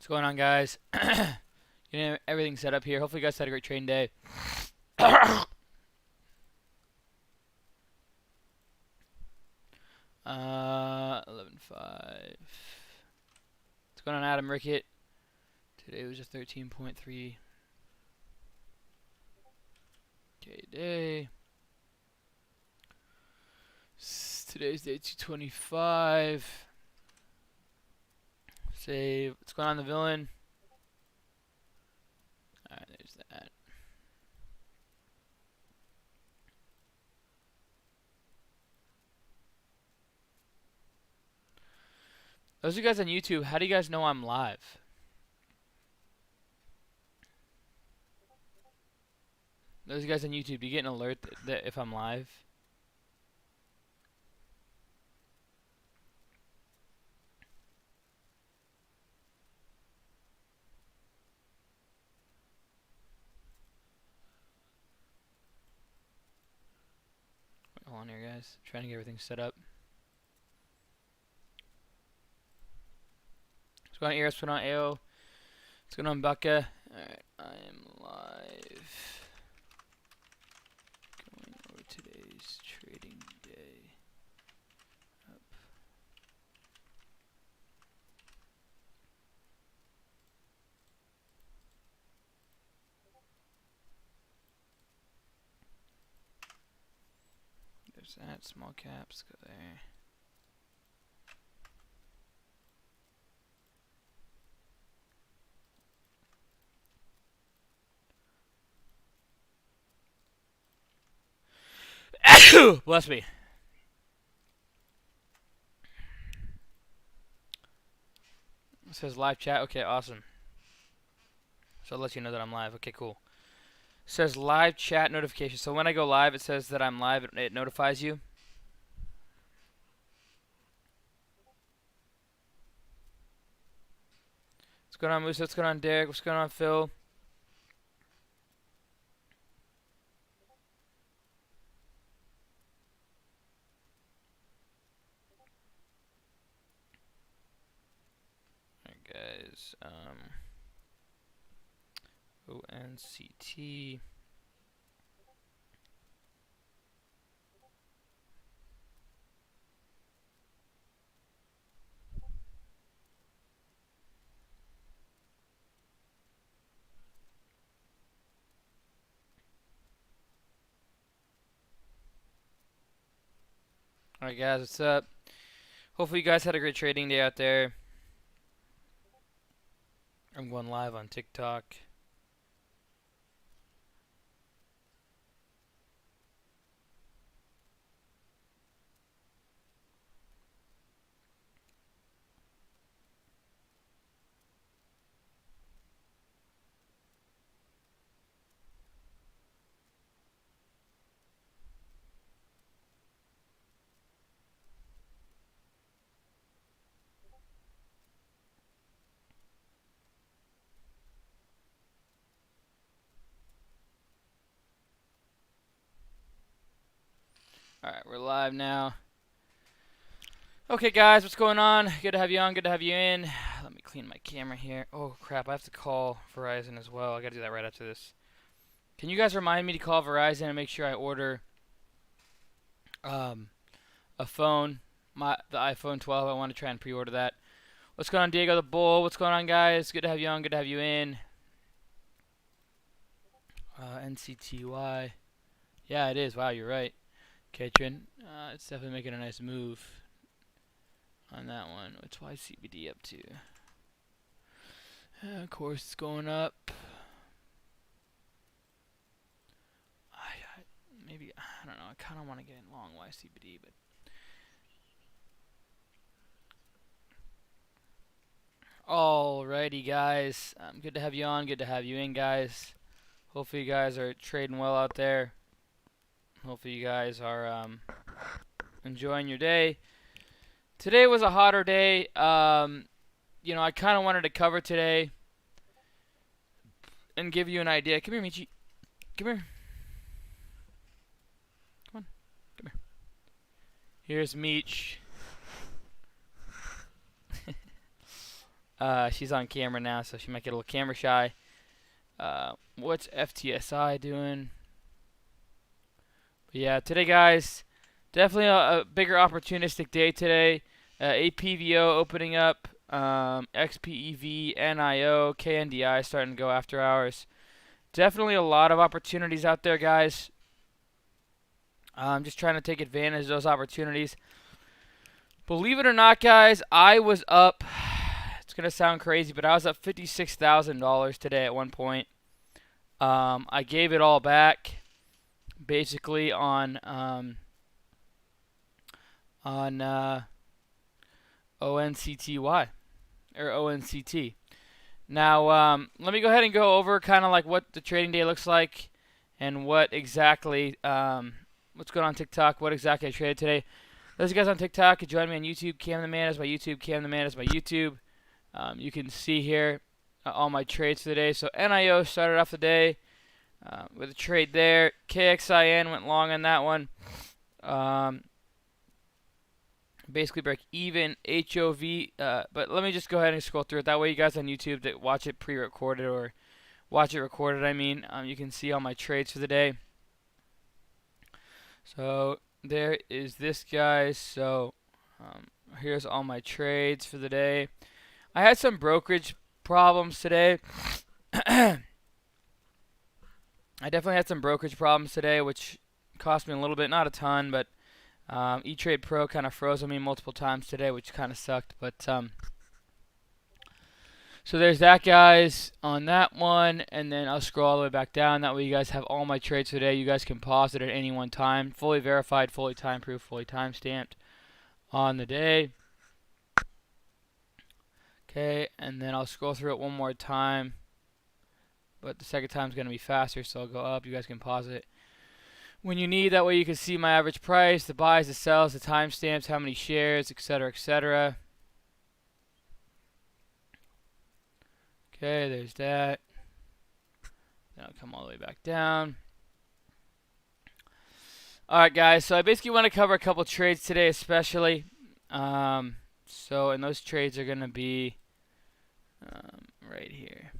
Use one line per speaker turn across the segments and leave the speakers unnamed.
What's going on, guys? Getting everything set up here. Hopefully you guys had a great trading day. 11.5. What's going on, Adam Rickett? Today was a 13.3 K day. Today's day 225. Save. What's going on, the villain? Alright, there's that. Those of you guys on YouTube, how do you guys know I'm live? Those of you guys on YouTube, do you get an alert that if I'm live? Hold on here, guys. I'm trying to get everything set up. What's going on, Eros? What's going on, AO? What's going on, Bucka? Alright, I am live. Going over today's trading day. Up. There's that. Small caps. Go there. Bless me. It says live chat. Okay, awesome. So I'll let you know that I'm live. Okay, cool. It says live chat notification. So when I go live, it says that I'm live. It notifies you. What's going on, Musa? What's going on, Derek? What's going on, Phil? Guys, ONCT. Alright, guys, what's up? Hopefully you guys had a great trading day out there. I'm going live on TikTok. Alright, we're live now. Okay, guys, what's going on? Good to have you on. Good to have you in. Let me clean my camera here. Oh, crap. I have to call Verizon as well. I got to do that right after this. Can you guys remind me to call Verizon and make sure I order a phone, the iPhone 12. I want to try and pre-order that. What's going on, Diego the Bull? What's going on, guys? Good to have you on. Good to have you in. NCTY. Yeah, it is. Wow, you're right. KXIN. It's definitely making a nice move on that one. What's YCBD up to? Of course, it's going up. Maybe, I don't know. I kind of want to get in long YCBD, but alrighty, guys. Good to have you on. Good to have you in, guys. Hopefully you guys are trading well out there. Hopefully you guys are enjoying your day. Today was a hotter day. You know, I kind of wanted to cover today and give you an idea. Come here, Michi. Come here. Come on. Come here. Here's Meech. She's on camera now, so she might get a little camera shy. What's FTSI doing? But yeah, today, guys, definitely a bigger opportunistic day today. APVO opening up, XPEV, NIO, KNDI starting to go after hours. Definitely a lot of opportunities out there, guys. I'm just trying to take advantage of those opportunities. Believe it or not, guys, I was up. It's going to sound crazy, but I was up $56,000 today at one point. I gave it all back basically on ONCTY or ONCT. Now, let me go ahead and go over kind of like what the trading day looks like and what exactly what's going on TikTok, what exactly I traded today. Those of you guys on TikTok can join me on YouTube. Cam the Man is my YouTube. Cam the Man is my YouTube. You can see here all my trades for the day. So NIO started off the day with a trade there. KXIN went long on that one. Basically break even. HOV. But let me just go ahead and scroll through it. That way you guys on YouTube that watch it pre-recorded or watch it recorded, you can see all my trades for the day. So there is this, guys. So here's all my trades for the day. I had some brokerage problems today. I definitely had some brokerage problems today, which cost me a little bit, not a ton, but E-Trade Pro kind of froze on me multiple times today, which kind of sucked. But so there's that, guys, on that one, and then I'll scroll all the way back down. That way you guys have all my trades today. You guys can pause it at any one time. Fully verified, fully time-proof, fully time-stamped on the day. Okay, and then I'll scroll through it one more time. But the second time is going to be faster, so I'll go up. You guys can pause it when you need. That way you can see my average price, the buys, the sells, the timestamps, how many shares, etc., etc. Okay, there's that. Then I'll come all the way back down. Alright, guys, so I basically want to cover a couple trades today, especially. And those trades are going to be right here.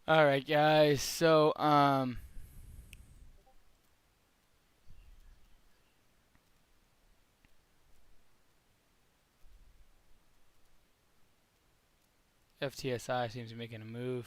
Alright, guys, so FTSI seems to be making a move.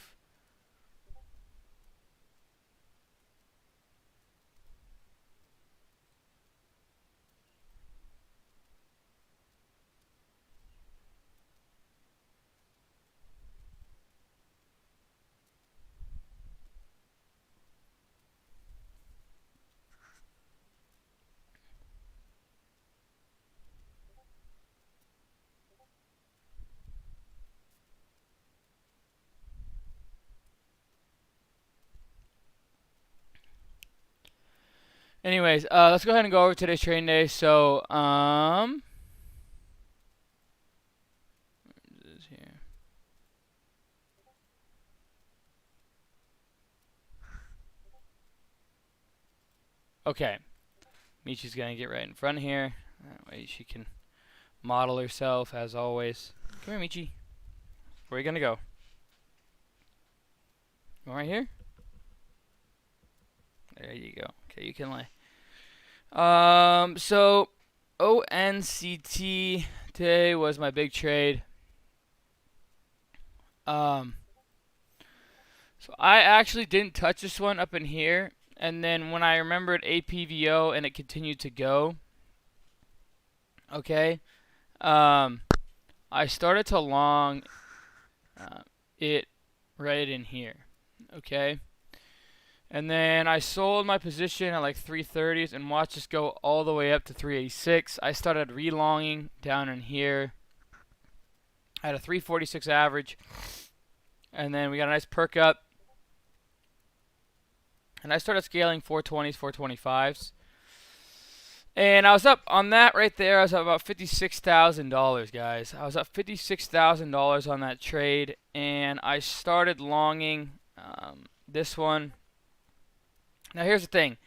Anyways, let's go ahead and go over today's trading day. So, this is here. Okay, Michi's gonna get right in front here. That way she can model herself as always. Come here, Michi. Where are you gonna go? Go right here. There you go. Okay, you can lay. So ONCT today was my big trade. So I actually didn't touch this one up in here, and then when I remembered APVO and it continued to go, okay, I started to long it right in here, okay. And then I sold my position at like 330s and watched this go all the way up to 386. I started relonging down in here. I had a 346 average. And then we got a nice perk up. And I started scaling 420s, 425s. And I was up on that right there. I was up about $56,000, guys. I was up $56,000 on that trade. And I started longing this one. Now, here's the thing.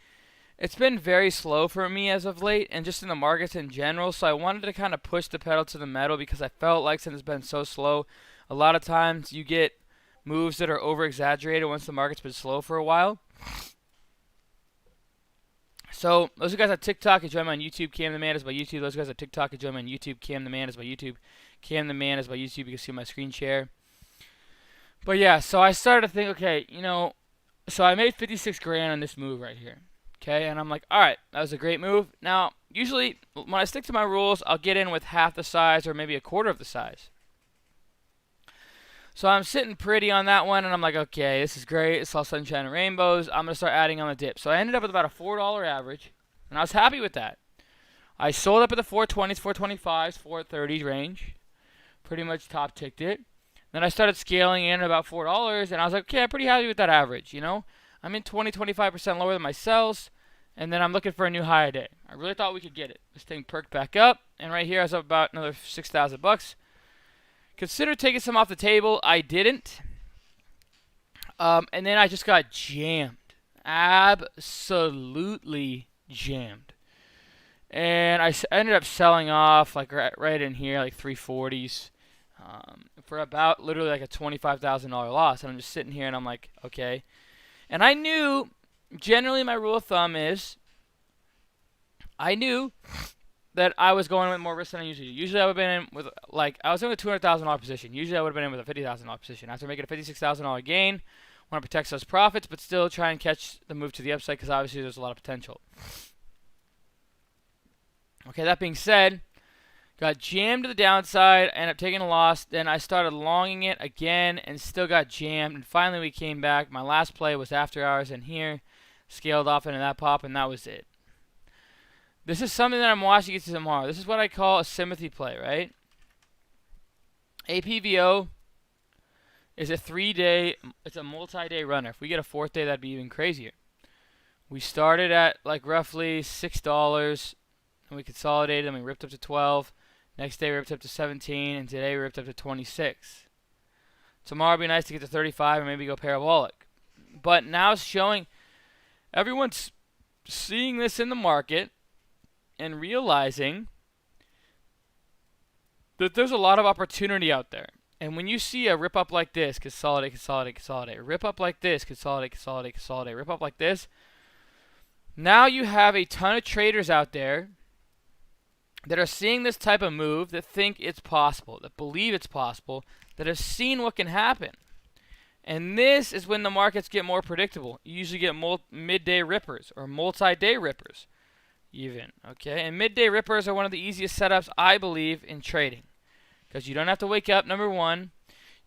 It's been very slow for me as of late and just in the markets in general. So I wanted to kind of push the pedal to the metal because I felt like since it's been so slow, a lot of times you get moves that are over-exaggerated once the market's been slow for a while. So those of you guys on TikTok, can join me on YouTube. Cam the Man is my YouTube. Those guys on TikTok, can join me on YouTube. Cam the Man is my YouTube. Cam the Man is my YouTube. You can see my screen share. But yeah, so I started to think, okay, you know, so I made 56 grand on this move right here. Okay, and I'm like, all right, that was a great move. Now, usually when I stick to my rules, I'll get in with half the size or maybe a quarter of the size. So I'm sitting pretty on that one, and I'm like, okay, this is great. It's all sunshine and rainbows. I'm going to start adding on the dip. So I ended up with about a $4 average, and I was happy with that. I sold up at the 420s, 425s, 430s range. Pretty much top ticked it. Then I started scaling in about $4, and I was like, okay, I'm pretty happy with that average, you know. I'm in 20-25% lower than my sells, and then I'm looking for a new high a day. I really thought we could get it. This thing perked back up, and right here I was up about another $6,000. Considered taking some off the table. I didn't. And then I just got jammed. Absolutely jammed. And I ended up selling off like right in here, like 340s. For about literally like a $25,000 loss. And I'm just sitting here and I'm like, okay. And I knew, generally my rule of thumb is, I knew that I was going with more risk than I usually do. Usually I would have been in with, like, I was in a $200,000 position. Usually I would have been in with a $50,000 position. After making a $56,000 gain, want to protect those profits, but still try and catch the move to the upside because obviously there's a lot of potential. Okay, that being said, got jammed to the downside, ended up taking a loss. Then I started longing it again and still got jammed. And finally we came back. My last play was after hours in here. Scaled off into that pop, and that was it. This is something that I'm watching into tomorrow. This is what I call a sympathy play, right? APVO is a 3-day, it's a multi-day runner. If we get a 4th day, that'd be even crazier. We started at like roughly $6, and we consolidated, and we ripped up to 12. Next day, we ripped up to 17, and today we ripped up to 26. Tomorrow would be nice to get to 35 and maybe go parabolic. But now it's showing, everyone's seeing this in the market and realizing that there's a lot of opportunity out there. And when you see a rip up like this, consolidate, consolidate, consolidate, rip up like this, consolidate, consolidate, consolidate, rip up like this, now you have a ton of traders out there that are seeing this type of move, that think it's possible, that believe it's possible, that have seen what can happen. And this is when the markets get more predictable. You usually get midday rippers or multi-day rippers even, okay? And midday rippers are one of the easiest setups, I believe, in trading. Because you don't have to wake up, number one.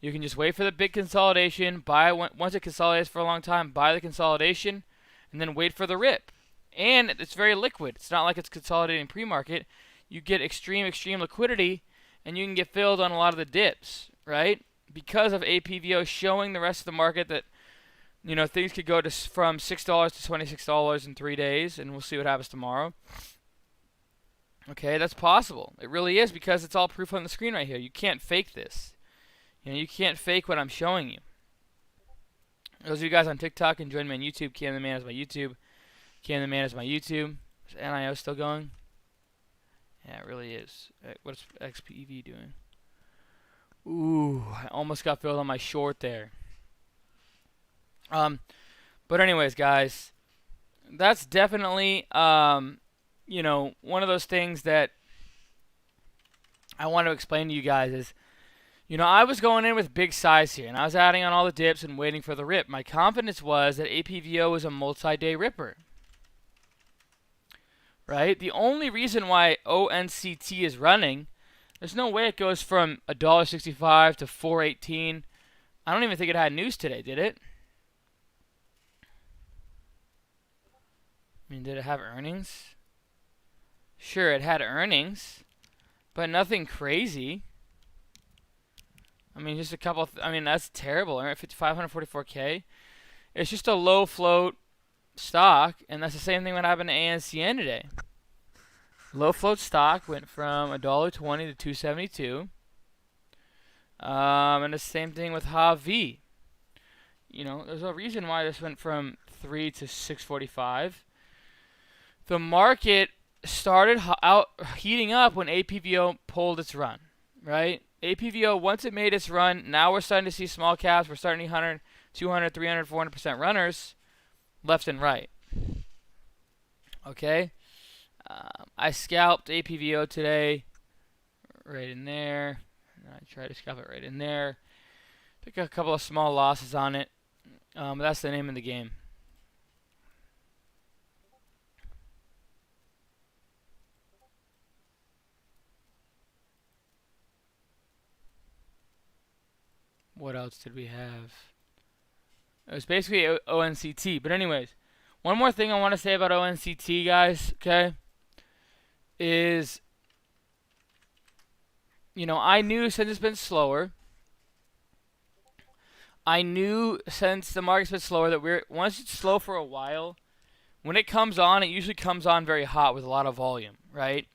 You can just wait for the big consolidation, buy once it consolidates for a long time, buy the consolidation, and then wait for the rip. And it's very liquid. It's not like it's consolidating pre-market. You get extreme liquidity, and you can get filled on a lot of the dips, right? Because of APVO showing the rest of the market that, you know, things could go to from $6 to $26 in 3 days, and we'll see what happens tomorrow. Okay, that's possible. It really is, because it's all proof on the screen right here. You can't fake this. You know, you can't fake what I'm showing you. Those of you guys on TikTok can join me on YouTube. Cam the Man is my YouTube. Cam the Man is my YouTube. Is NIO still going? Yeah, it really is. What's XPEV doing? Ooh, I almost got filled on my short there. But anyways, guys, that's definitely, you know, one of those things that I want to explain to you guys is, you know, I was going in with big size here, and I was adding on all the dips and waiting for the rip. My confidence was that APVO was a multi-day ripper, right? The only reason why ONCT is running, there's no way it goes from $1.65 to $4.18. I don't even think it had news today, did it? I mean, did it have earnings? Sure, it had earnings, but nothing crazy. I mean, just a couple. I mean, that's terrible. 544K. It's just a low float stock, and that's the same thing that happened to ANCN today. Low float stock went from $1.20 to $2.72. And the same thing with HAV. You know, there's a reason why this went from 3 to 645. The market started out heating up when APVO pulled its run, right? APVO, once it made its run, now we're starting to see small caps. We're starting to see 100, 200, 300, 400% runners left and right. Okay? I scalped APVO today right in there. I tried to scalp it right in there. Took a couple of small losses on it. But that's the name of the game. What else did we have? It was basically ONCT. But anyways, one more thing I want to say about ONCT, guys, okay, is, you know, I knew since it's been slower, since the market's been slower that once it's slow for a while, when it comes on, it usually comes on very hot with a lot of volume, right?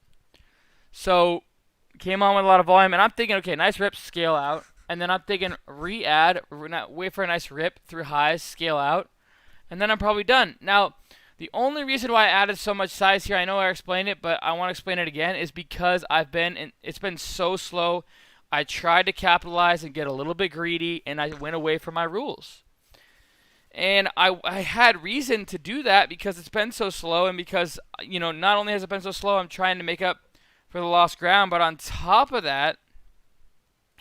So, came on with a lot of volume, and I'm thinking, okay, nice rip, scale out. And then I'm thinking re-add, wait for a nice rip through highs, scale out, and then I'm probably done. Now, the only reason why I added so much size here, I know I explained it, but I want to explain it again, is because it's been so slow. I tried to capitalize and get a little bit greedy, and I went away from my rules. And I had reason to do that because it's been so slow, and because, you know, not only has it been so slow, I'm trying to make up for the lost ground, but on top of that,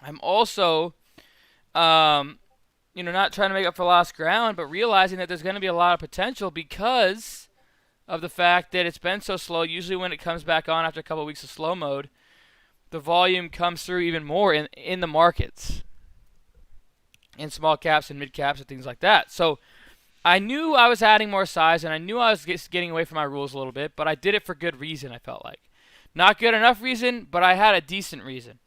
I'm also, you know, not trying to make up for lost ground, but realizing that there's going to be a lot of potential because of the fact that it's been so slow. Usually when it comes back on after a couple of weeks of slow mode, the volume comes through even more in the markets, in small caps and mid caps and things like that. So I knew I was adding more size, and I knew I was getting away from my rules a little bit, but I did it for good reason, I felt like. Not good enough reason, but I had a decent reason.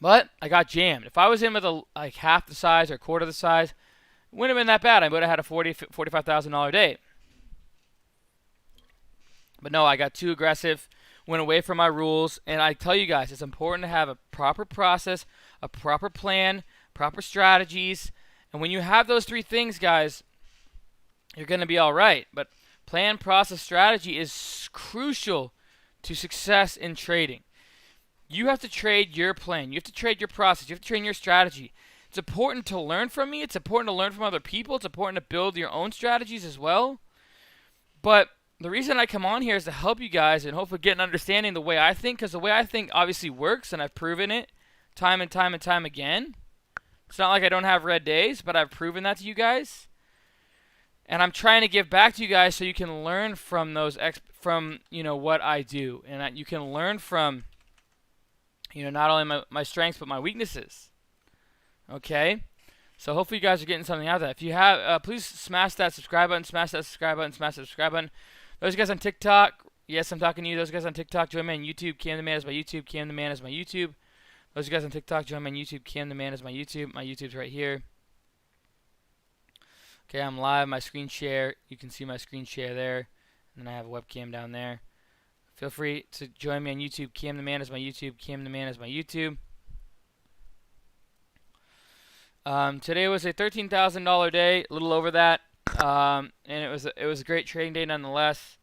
But I got jammed. If I was in with like half the size or a quarter the size, it wouldn't have been that bad. I would have had a $45,000 day. But no, I got too aggressive, went away from my rules, and I tell you guys, it's important to have a proper process, a proper plan, proper strategies, and when you have those three things, guys, you're going to be all right. But plan, process, strategy is crucial to success in trading. You have to trade your plan. You have to trade your process. You have to train your strategy. It's important to learn from me. It's important to learn from other people. It's important to build your own strategies as well. But the reason I come on here is to help you guys and hopefully get an understanding the way I think, because the way I think obviously works, and I've proven it time and time and time again. It's not like I don't have red days, but I've proven that to you guys. And I'm trying to give back to you guys so you can learn from those what I do, and that you can learn from, you know, not only my strengths but my weaknesses. Okay? So hopefully you guys are getting something out of that. If you have, please smash that subscribe button, smash that subscribe button, smash that subscribe button. Those guys on TikTok, yes, I'm talking to you. Those guys on TikTok, join me on YouTube. Cam the Man is my YouTube. Cam the Man is my YouTube. Those guys on TikTok, join me on YouTube. Cam the Man is my YouTube. My YouTube's right here. Okay, I'm live. My screen share. You can see my screen share there. And then I have a webcam down there. Feel free to join me on YouTube. Cam the Man is my YouTube. Cam the Man is my YouTube. Today was a $13,000 day, a little over that, and it was a great trading day nonetheless.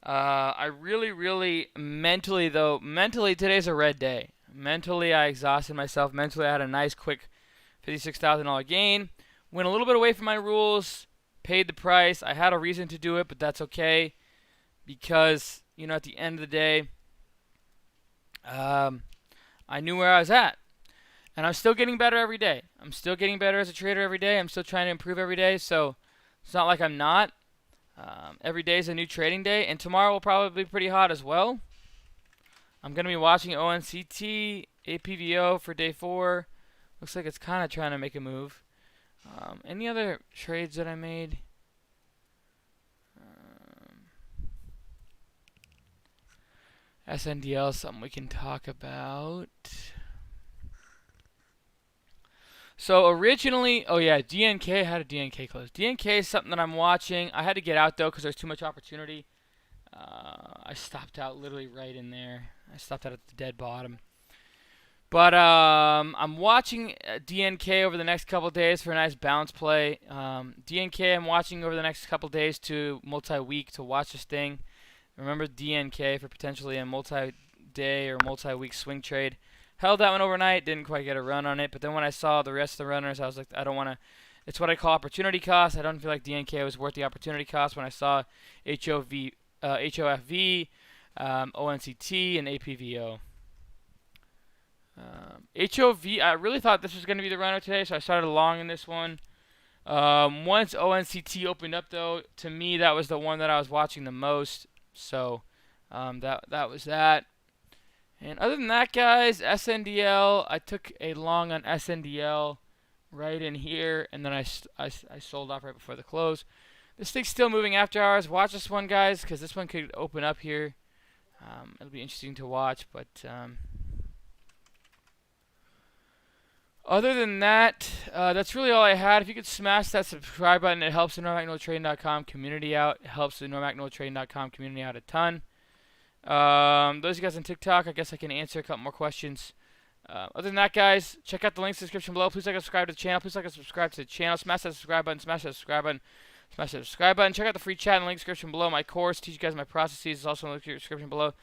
I really mentally today's a red day. Mentally, I exhausted myself. Mentally, I had a nice quick $56,000 gain. Went a little bit away from my rules. Paid the price. I had a reason to do it, but that's okay because, you know, at the end of the day, I knew where I was at. And I'm still getting better every day. I'm still getting better as a trader every day. I'm still trying to improve every day. So it's not like I'm not. Every day is a new trading day. And tomorrow will probably be pretty hot as well. I'm going to be watching ONCT, APVO for day 4. Looks like it's kind of trying to make a move. Any other trades that I made? SNDL is something we can talk about. So originally, oh yeah, DNK, how did DNK close? DNK is something that I'm watching. I had to get out though because there's too much opportunity. I stopped out literally right in there. I stopped out at the dead bottom. But I'm watching DNK over the next couple days for a nice bounce play. DNK I'm watching over the next couple days to multi-week to watch this thing. Remember DNK for potentially a multi-day or multi-week swing trade. Held that one overnight, didn't quite get a run on it. But then when I saw the rest of the runners, I was like, I don't want to. It's what I call opportunity cost. I don't feel like DNK was worth the opportunity cost when I saw HOFV, ONCT, and APVO. HOV, I really thought this was going to be the runner today, so I started long in this one. Once ONCT opened up, though, to me that was the one that I was watching the most. So that was that. And other than that, guys, SNDL, I took a long on SNDL right in here, and then I sold off right before the close. This thing's still moving after hours. Watch this one, guys, because this one could open up here. It'll be interesting to watch, but other than that, that's really all I had. If you could smash that subscribe button, it helps the NormaxNoTrading.com community out. It helps the NormaxNoTrading.com community out a ton. Those of you guys on TikTok, I guess I can answer a couple more questions. Other than that, guys, check out the links in the description below. Please like and subscribe to the channel. Please like and subscribe to the channel. Smash that subscribe button. Smash that subscribe button. Smash that subscribe button. Check out the free chat in the link description below. My course, teach you guys my processes, is also in the description below.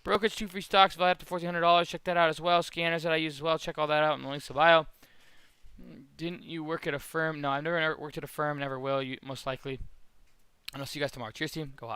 Brokerage, 2 free stocks, value up to $1,400. Check that out as well. Scanners that I use as well. Check all that out in the links to bio. Didn't you work at a firm? No, I've never worked at a firm. Never will. You most likely. And I'll see you guys tomorrow. Cheers, team. Go Hawks.